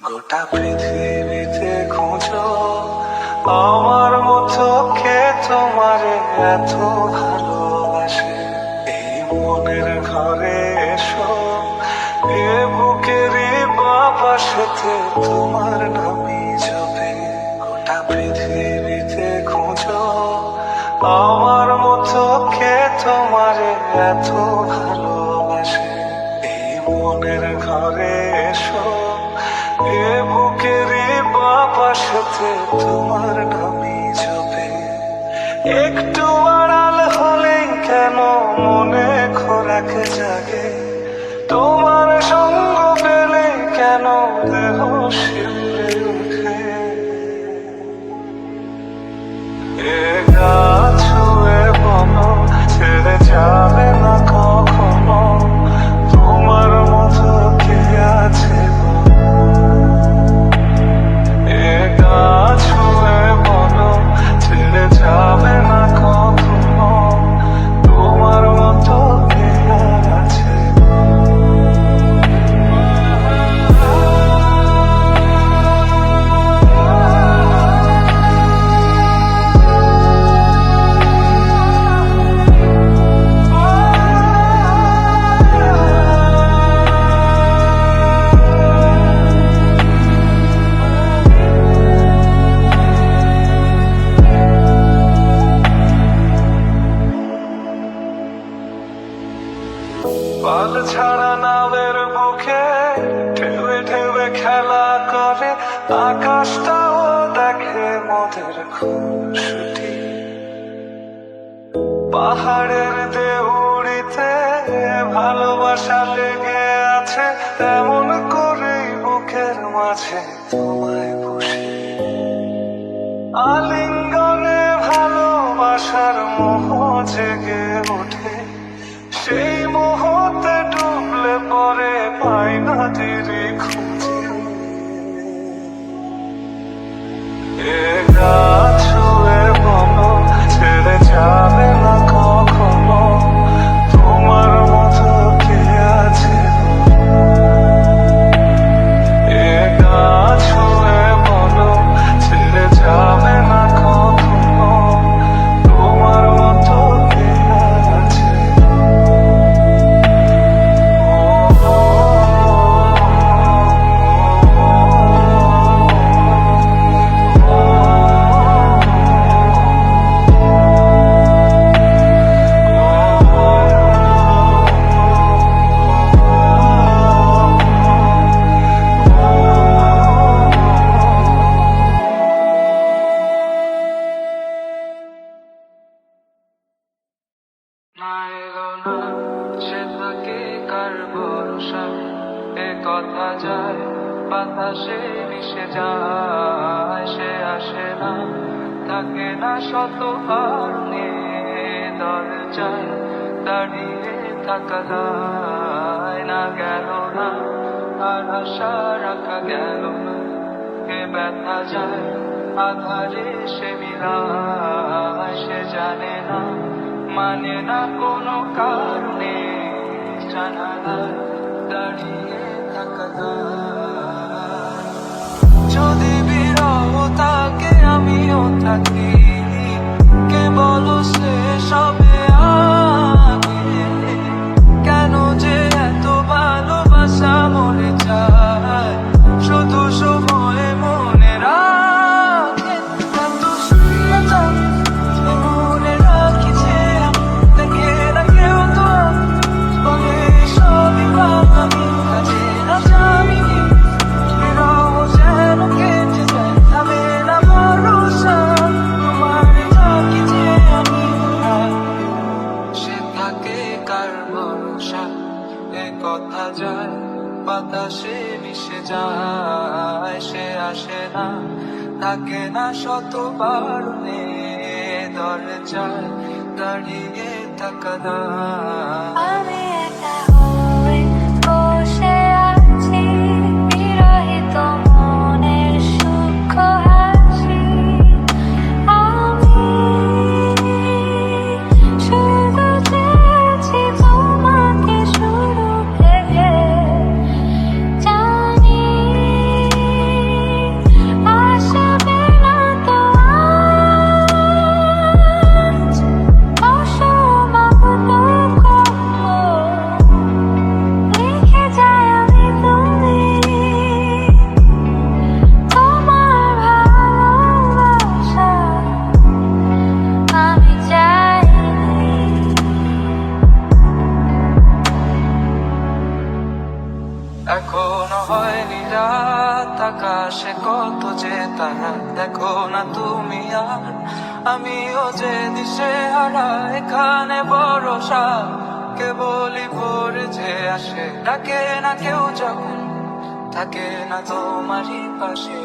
গোটা পৃথিবীতে খুঁজো আমার মতো কে তোমারে এত ভালোবাসে। এই মনের ঘরে এসো, এ বুকেরই বাপাশেতে তোমার নামই জপে। গোটা পৃথিবীতে খুঁজো আমার মতো কে তোমারে এত ভালোবাসে। এই মনের ঘরে এসো, এ বুকেরই বাপাশেতে তোমার নামই জপে। একটু আড়াল হলে কেন মনে খোরাক জাগে, তোমার সঙ্গ পেলে কেন দেহ শিউরে উঠে। এ গাছ ছুঁয়ে বলো ছেড়ে যাবে না কখনো, তোমার মতো কে আছে বলো। এ গাছ ছুঁয়ে বলো ছেড়ে যাবে না কখনো, তোমার মতো কে আছে। পাল ছাড়া নামের বুকে ঢেউে ঢেউে খেলা করে, আকাশটাও দেখে মোদের খুনসুটি। পাহাড়ের দেউড়িতে ভালোবাসা লেগে আছে, তেমন করেই বুকের মাঝে তোমায় বসে। আলিঙ্গনে ভালোবাসার মোহ জেগে ওঠে, সেই মুহূর্তে ডুবলে পরে পাই না ধীরে খুঁজে। এ গাছ ছুঁয়ে বলো ছেড়ে যাবে না কখনো, তোমার মতো কে আছে বলো। এ গাছ ছুঁয়ে বলো ছেড়ে যাবে না কখনো, তোমার মতো কে আছে। না এলো না সে থাকে কার ভরসা, এ কথা যায় বাতাসে মিশে যায়। সে আসে না থাকে না শত কারণে, দরজায় দাঁড়িয়ে থাকা যায় না। গেল না আর আশা রাখা গেল না, কে ব্যথা যায় আধারে সে মিলায়। সে জানে না মানে না কোনো কারণে, জানালায় দাঁড়িয়ে থাকা যায়। যদি বিরহ থাকে আমিও থাকি, কে বলো সে সবে আগে। কেন যে এত ভালোবাসা মরে যায়, শুধু সময় মনে রাখে। এত শূন্যতা মনে রাখি যে দেখে না কেউ, তো বলে সবই ভাঙামি কাজে না জামিনি। বিরহ যেন কেটে যায় থামে না ভরসা, তোমার থাকি যে আমি। সে থাকে কার ভরসা, এ কথা যায় বাতাসে মিশে যায়। সে আসে না থাকে না শত বারণে, দরজায় দাঁড়িয়ে থাকা দায়। আমি একা হয়ে বসে আছি, বিরহিত মনের সূক্ষ্ম হাসি। আমি শুধু চেয়েছি তোমাকে শুরু থেকে, জানি এখনো হয়নি রাত, আকাশে কত যে তারা, দেখো না তুমি আর আমিও যে দিশে হারা। এখানে ভরসা কেবলই ভোরে যে আসে, ডাকে না কেউ যখন থাকে না তোমারই পাশে।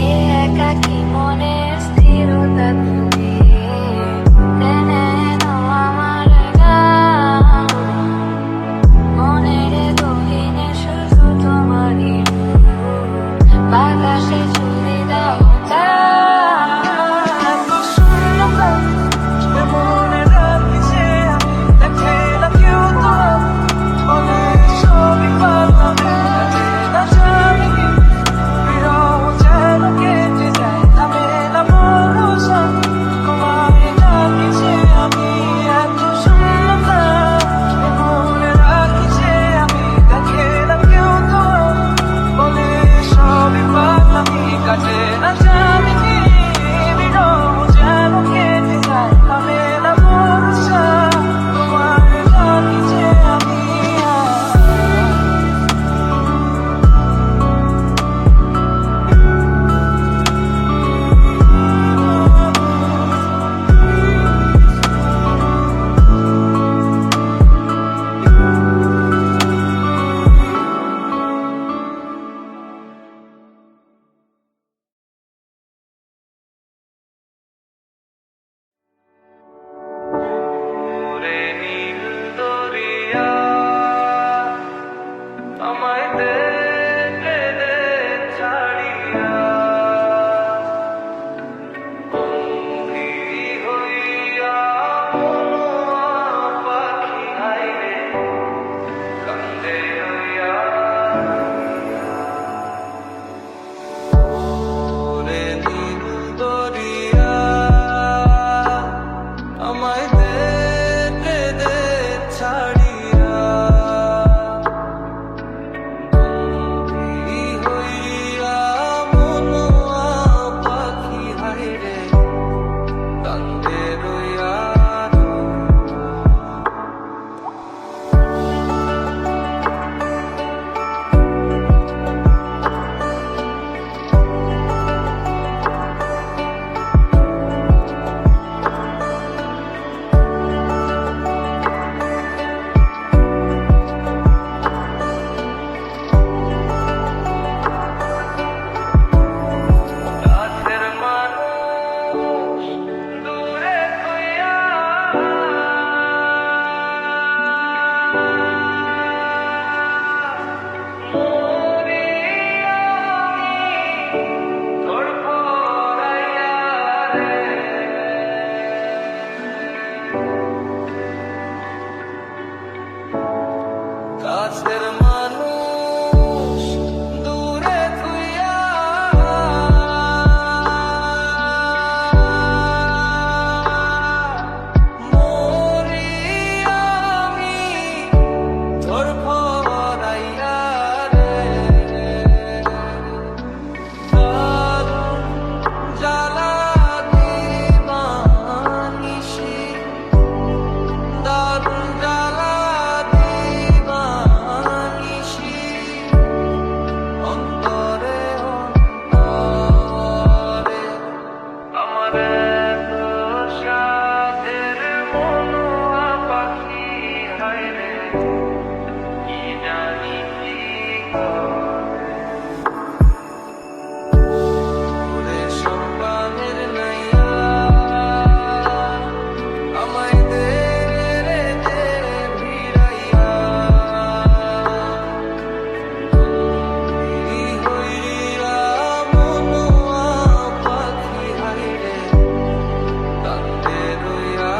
এ একাকী মনের স্থিরতা তুমি টেনে নাও আমার গান, মনের গহীনে শুধু তোমারই রূপ, বাতাসে চুরি দাও এত শূন্যতা যে মনে রাখি যে আমি, দেখে না কেউ তোমার বলে সবই পারলাম না জানি কি। বিরহ যেন কেটে যায়, থামে না ভরসা, তোমায় ডাকি যে আমি। এত শূন্যতা যে মনে রাখি যে আমি, দেখে না কেউ তোমার বলে সবই পাগলামি, কাটে না জানি কি। বিরহ যেন কেটে যায়, থামে না ভরসা, তোমায় ডাকি যে আমি। ওরে নীল দরিয়া, আমায় দে দে ছাড়িয়া, বন্দী হইয়া মনোয়া পাখি হাইরে কান্দে রইয়া। ওরে নীল দরিয়া, আমায় দে ছাড়িয়া, বন্দী হইয়া মনোয়া পাখি হাইরে কান্দে রইয়া। কাছের মানুষ দূরে থইয়া, মরি আমি তোর পরাইয়া রে। কাছের মানুষ দূরে থুইয়া, মরি আমি তোর পরাইয়া রে। দারুণ জ্বালা দিবানিশি, দারুণ জ্বালা দিবানিশি, অন্তরে অন্তরে আমার এত সাধের মনোয়া পাখি হায়রে কি জানি কি করে। ওরে সম্পানের নাইয়া, আমায় দে রে দে ভিড়াইয়া, বন্দী হইয়া মনোয়া পাখি হাইরে কান্দে রইয়া।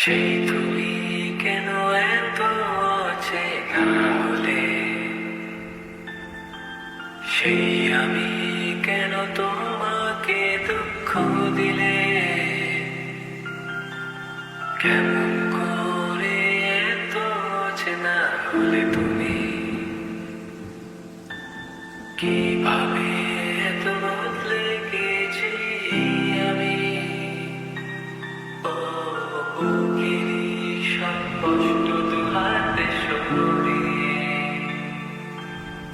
সেই তুমি কেন এত অচেনা হলে, সেই আমি কেন তোমাকে দুঃখ দিলে, কেমন করে এত অচেনা হলে তুমি, কিভাবে এত বদলে গেছি আমি। ও বুকেরই সব কষ্ট দুহাতে সরিয়ে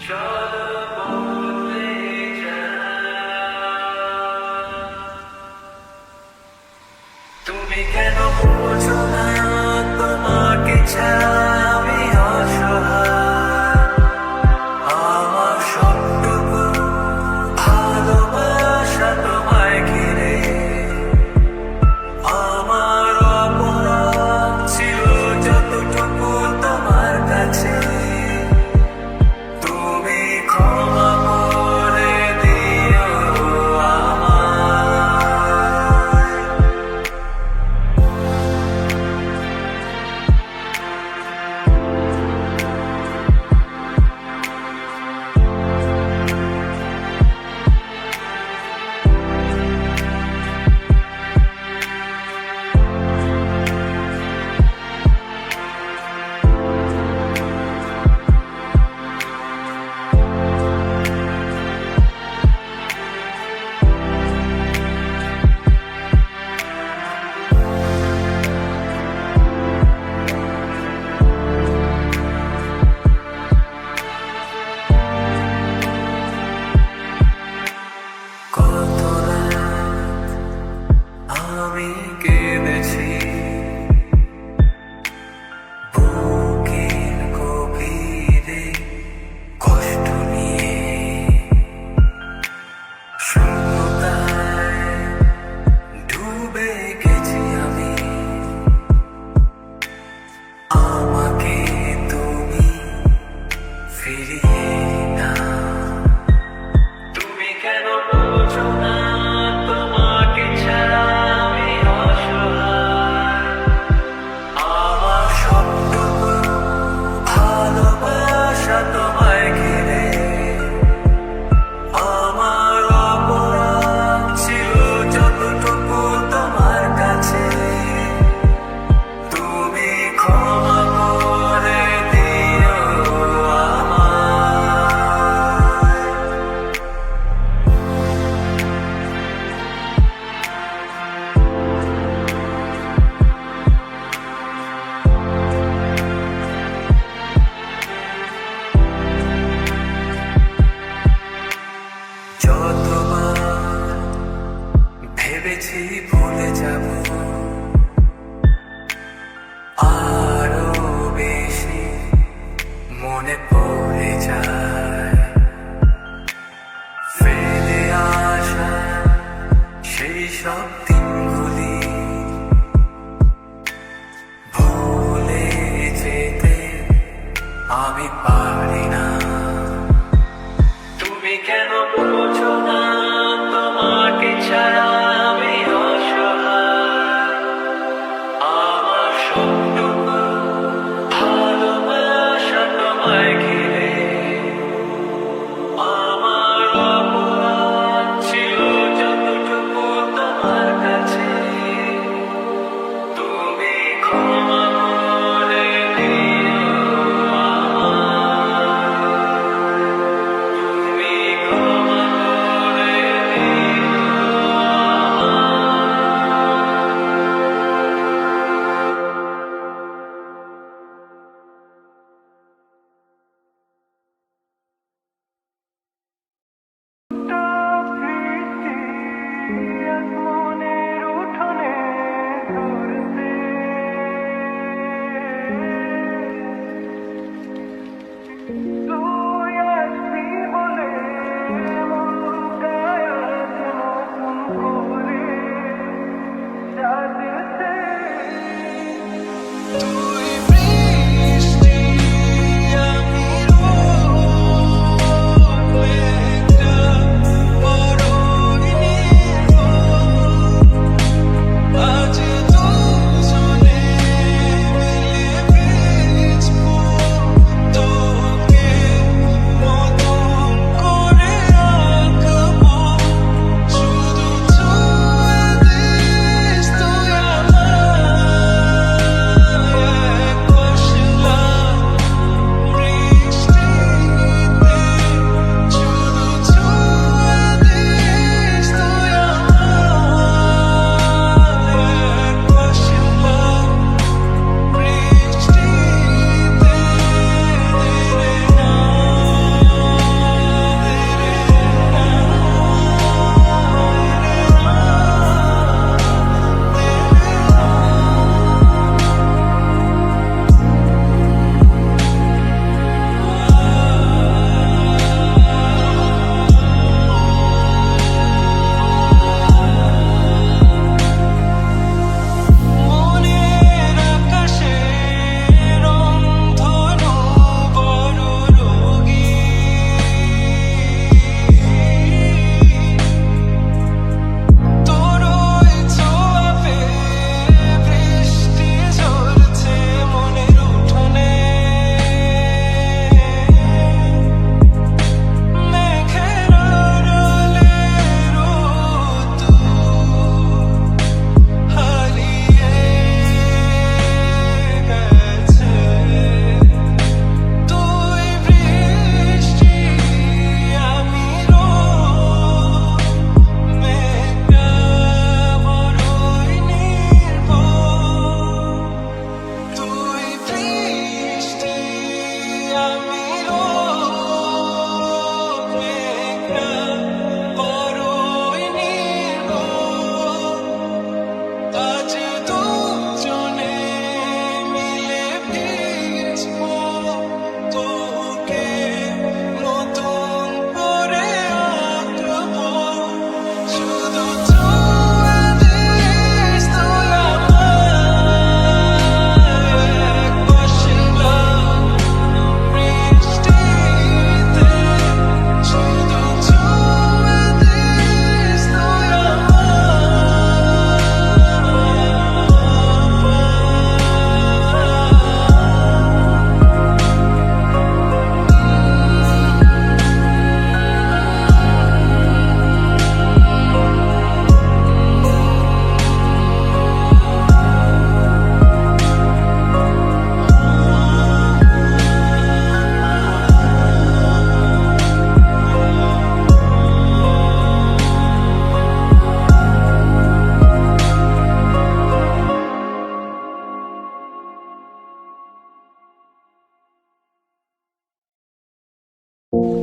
চলো বদলে যাই। তুমি কেন বোঝো না তোমাকে ছাড়া আমি অসহায়, আমার সবটুকু ভালোবাসা তোমায় ঘিরে, আমার অপরাধ ছিল যতটুকু তোমার কাছে, তুমি ক্ষমা করে দিও আমায়। কত রাত আমি কেঁদেছি, বুকের গভীরে কষ্ট নিয়ে, শূন্যতায় ডুবে গেছি আমি, আমাকে তুমি ফিরিয়ে না। তুমি কেন বোঝো না তোমাকে ছাড়া আমি অসহায়, আমার সবটুকু ভালোবাসা তোমায় ঘিরে, আমার অপরাধ ছিল যতটুকু তোমার কাছে, তুমি ক্ষমা করে দিও আমায়। যতবার ভেবেছি ভুলে যাব, আরো বেশি মনে পড়ে যায়, ফেলে আসা সেই সব দিনগুলি ভুলে যেতে আমি পারি না। তুমি কেন বোঝো না তোমাকে ছাড়া আমি অসহায়, আমার সবটুকু ভালোবাসা তোমায় ঘিরে, আমার অপরাধ ছিল যতটুকু তোমার কাছে, তুমি ক্ষমা করে দিও আমায়। you.